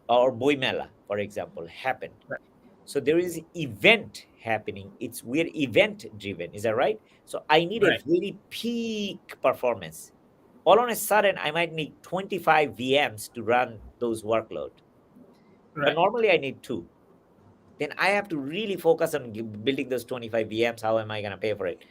or Boimela, for example, happened. Right. So there is event happening. We're event driven, is that right? So I need a Right. very peak performance. All on a sudden, I might need 25 VMs to run those workload, but Right. normally I need two. Then I have to really focus on building those 25 VMs. How am I going to pay for it?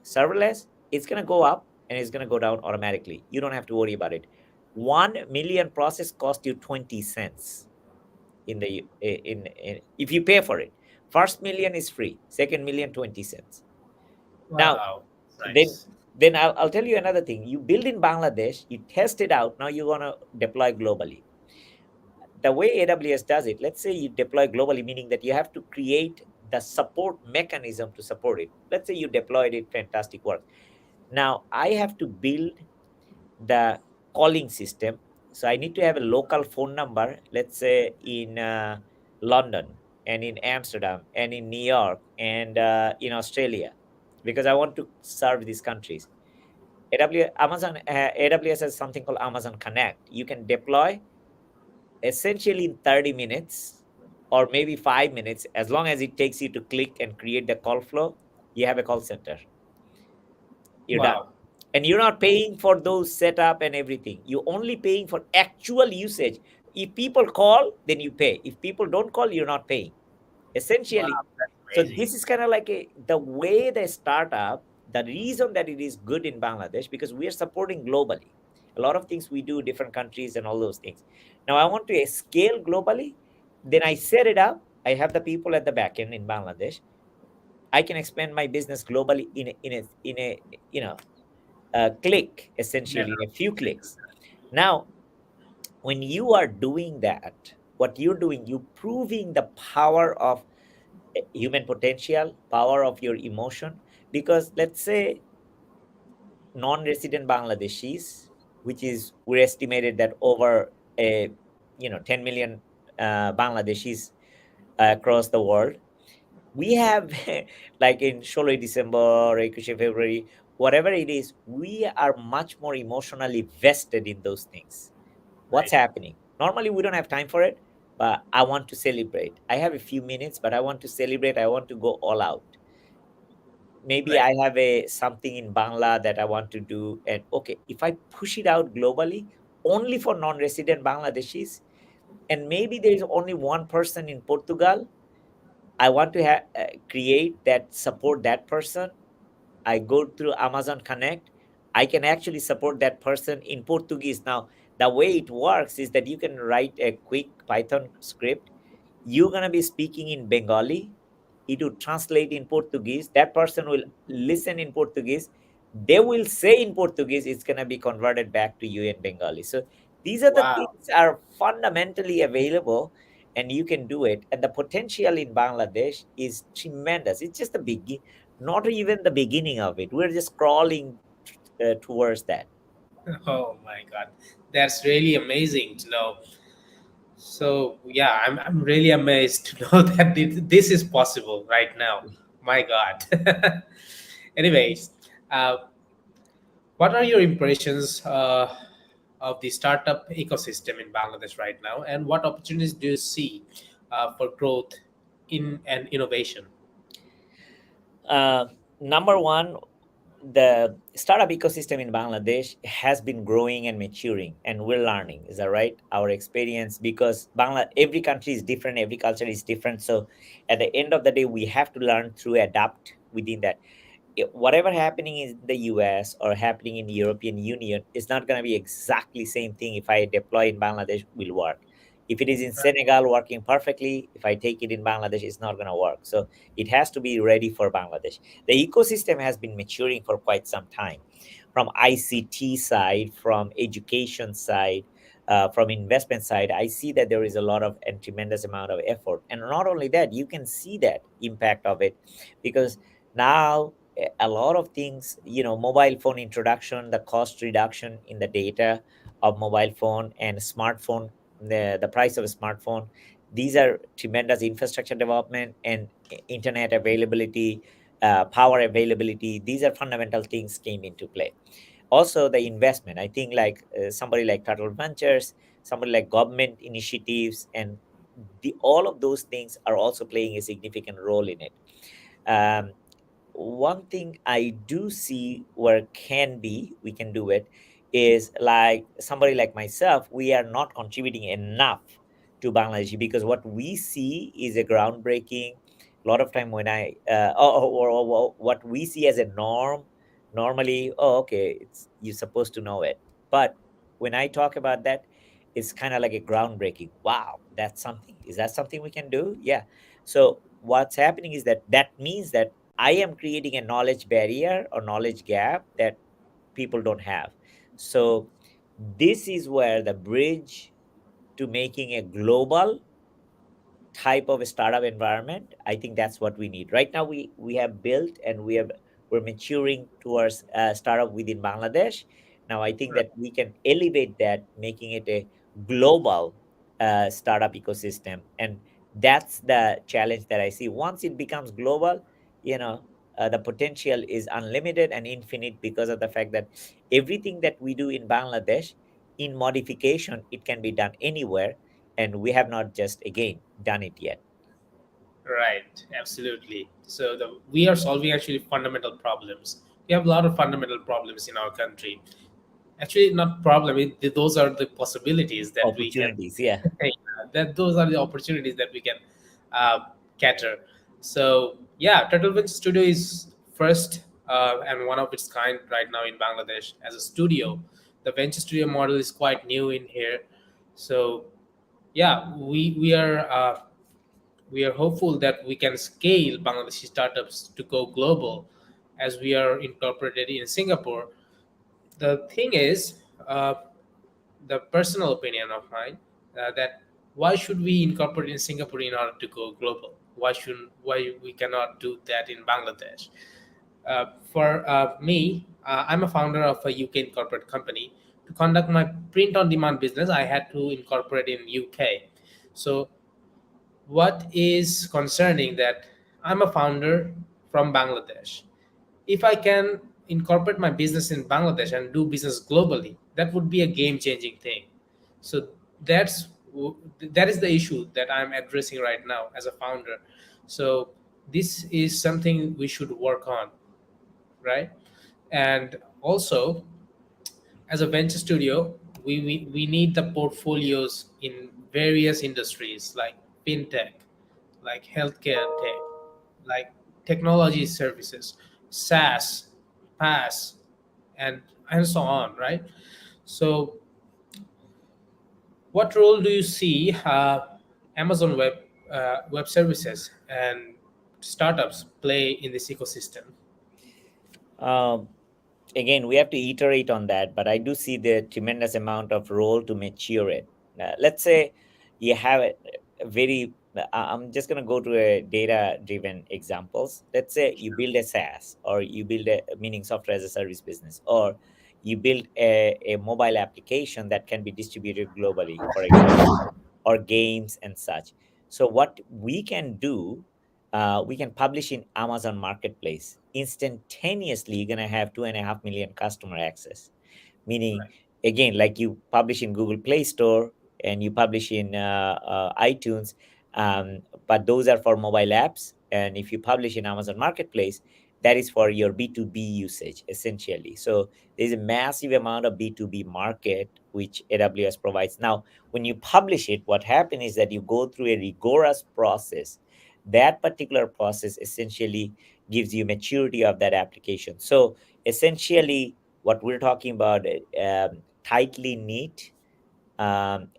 Serverless, it's going to go up and it's going to go down automatically. You don't have to worry about it. 1 million process cost you 20 cents in the in if you pay for it. First million is free, second million 20 cents. Now, Wow. then Nice. I'll tell you another thing. You build in Bangladesh, you test it out, now you're going to deploy globally. The way AWS does it, let's say you deploy globally, meaning that you have to create the support mechanism to support it. Let's say you deployed it, fantastic work. Now I have to build the calling system. So I need to have a local phone number, let's say in London and in Amsterdam and in New York and in Australia, because I want to serve these countries. AWS has something called Amazon Connect. You can deploy essentially in 30 minutes or maybe 5 minutes, as long as it takes you to click and create the call flow. You have a call center, you're done. Wow. And you're not paying for those setup and everything, you're only paying for actual usage. If people call, then you pay. If people don't call, you're not paying, Wow. essentially. That's So crazy. this is kind of like the way the startup, the reason that it is good in Bangladesh, because we are supporting globally a lot of things we do, different countries and all those things. Now I want to scale globally, then I set it up, I have the people at the back end in Bangladesh. I can expand my business globally in a you know click, Yeah. essentially in a few clicks. Now, when you are doing that, what you're doing, you proving the power of human potential, power of your emotion. Because let's say non-resident Bangladeshis, which is, we're estimated that over a 10 million Bangladeshis across the world. We have like in 16 December, 21 February, whatever it is, we are much more emotionally vested in those things. What's Right. happening? Normally we don't have time for it, but I want to celebrate. I have a few minutes, but I want to celebrate. I want to go all out. Maybe Right. I have a something in Bangla that I want to do, and okay, if I push it out globally only for non-resident Bangladeshis, and maybe there is only one person in Portugal, I want to create that, support that person. I go through Amazon Connect. I can actually support that person in Portuguese. Now, the way it works is that you can write a quick Python script. You're going to be speaking in Bengali. It will translate in Portuguese. That person will listen in Portuguese. They will say in Portuguese, it's going to be converted back to you in Bengali. So these are the Wow. things are fundamentally available, and you can do it. And the potential in Bangladesh is tremendous. It's just the beginning, not even the beginning of it. We're just crawling towards that. Oh my God. That's really amazing to know. So yeah, I'm really amazed to know that this is possible right now. My God. Anyways, uh, what are your impressions of the startup ecosystem in Bangladesh right now, and what opportunities do you see for growth in and innovation? Uh, Number one, the startup ecosystem in Bangladesh has been growing and maturing, and we're learning. Is that right? Our experience, because every country is different, every culture is different. So, at the end of the day, we have to learn through adapt within that. Whatever happening in the US or happening in the European Union is not going to be exactly same thing. If I deploy in Bangladesh, will work. If it is in Right. Senegal working perfectly, if I take it in Bangladesh, it's not going to work. So it has to be ready for Bangladesh. The ecosystem has been maturing for quite some time, from ICT side, from education side, from investment side. I see that there is a lot of and tremendous amount of effort. And not only that, you can see that impact of it, because now a lot of things, mobile phone introduction, the cost reduction in the data of mobile phone and smartphone, the price of a smartphone, these are tremendous infrastructure development and internet availability, power availability. These are fundamental things came into play. Also the investment, I think, like somebody like Turtle Ventures, somebody like government initiatives, and all of those things are also playing a significant role in it. um, One thing I do see where can be we can do it is like somebody like myself, we are not contributing enough to Bangladesh, because what we see is a groundbreaking. A lot of time when or what we see as a norm, normally, oh, okay, it's you're supposed to know it. But when I talk about that, it's kind of like a groundbreaking. Wow, that's something. Is that something we can do? Yeah. So what's happening is that that means that I am creating a knowledge barrier or knowledge gap that people don't have. So this is where the bridge to making a global type of a startup environment, I think that's what we need right now. We have built and we're maturing towards a startup within Bangladesh. Now I think Right. that we can elevate that, making it a global startup ecosystem, and that's the challenge that I see. Once it becomes global, you know, the potential is unlimited and infinite, because of the fact that everything that we do in Bangladesh, in modification, it can be done anywhere, and we have not just again done it yet. Right, absolutely. So we are solving actually fundamental problems. We have a lot of fundamental problems in our country. Actually, not problem. Those are the possibilities that we can. Opportunities, yeah. That those are the opportunities that we can uh, cater. So yeah, Turtle Venture Studio is first and one of its kind right now in Bangladesh as a studio. The Venture Studio model is quite new in here. So yeah, we are hopeful that we can scale Bangladeshi startups to go global as we are incorporated in Singapore. The thing is, the personal opinion of mine, that why should we incorporate in Singapore in order to go global? Why we cannot do that in Bangladesh? For me, I'm a founder of a UK corporate company. To conduct my print on demand business, I had to incorporate in UK. So what is concerning that I'm a founder from Bangladesh. If I can incorporate my business in Bangladesh and do business globally, that would be a game-changing thing. So that's that is the issue that I'm addressing right now as a founder. So this is something we should work on, right? And also, as a venture studio, we need the portfolios in various industries like fintech, like healthcare tech, like technology services, SaaS, PaaS, and so on, right? So, what role do you see Amazon Web Services and startups play in this ecosystem? um, Again, we have to iterate on that, but I do see the tremendous amount of role to mature it. Let's say you have a very I'm just going to go to a data driven examples. Let's say you build a SaaS, or you build a, meaning software as a service business, or you build a mobile application that can be distributed globally, for example, or games and such. So what we can do, we can publish in Amazon Marketplace. Instantaneously, you're gonna have 2.5 million customer access. Meaning, Right. again, like you publish in Google Play Store and you publish in iTunes, but those are for mobile apps. And if you publish in Amazon Marketplace, that is for your B2B usage, essentially. So there's a massive amount of B2B market which AWS provides. Now, when you publish it, what happens is that you go through a rigorous process. That particular process essentially gives you maturity of that application. So essentially, what we're talking about, tightly knit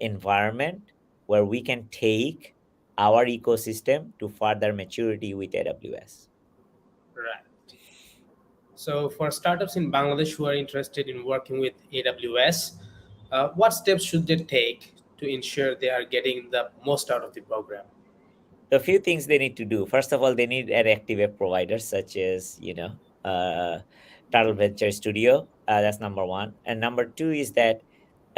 environment where we can take our ecosystem to further maturity with AWS. Right. So, for startups in Bangladesh who are interested in working with AWS, what steps should they take to ensure they are getting the most out of the program? So a few things they need to do. First of all, they need an active web provider such as, Turtle Venture Studio. That's number one. And number two is that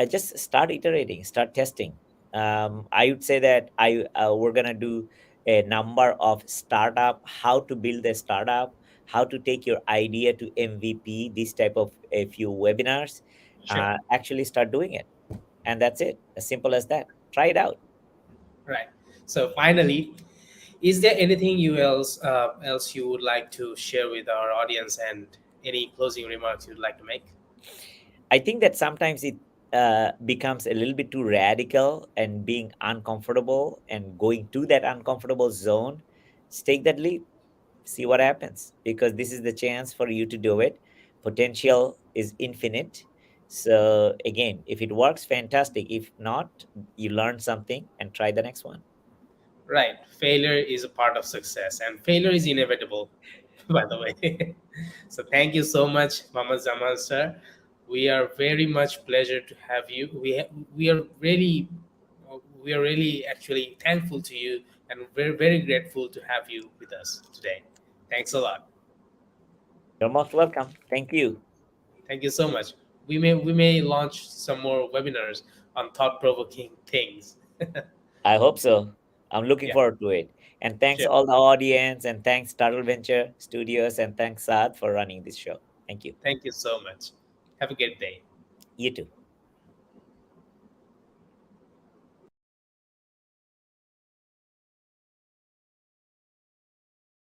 just start iterating, start testing. I would say that we're gonna do a number of startup, how to build a startup, how to take your idea to MVP, this type of a few webinars. Sure. Actually start doing it, and that's it. As simple as that. Try it out. Right. So, finally, is there anything else you would like to share with our audience, and any closing remarks you'd like to make? I think that sometimes it becomes a little bit too radical and being uncomfortable and going to that uncomfortable zone. Just take that leap, see what happens, because this is the chance for you to do it. Potential is infinite. So again, if it works, fantastic. If not, you learn something and try the next one. Right. Failure is a part of success, and failure is inevitable, by the way. So thank you so much, Mohammad Zaman sir. We are very much pleasure to have you. We are really we are really actually thankful to you and very grateful to have you with us today. Thanks a lot. You're most welcome. Thank you. Thank you so much. We may launch some more webinars on thought provoking things. I hope so. I'm looking Yeah, forward to it. And thanks sure. all the audience, and thanks Turtle Venture Studios, and thanks Saad for running this show. Thank you. Thank you so much. Have a good day. You too.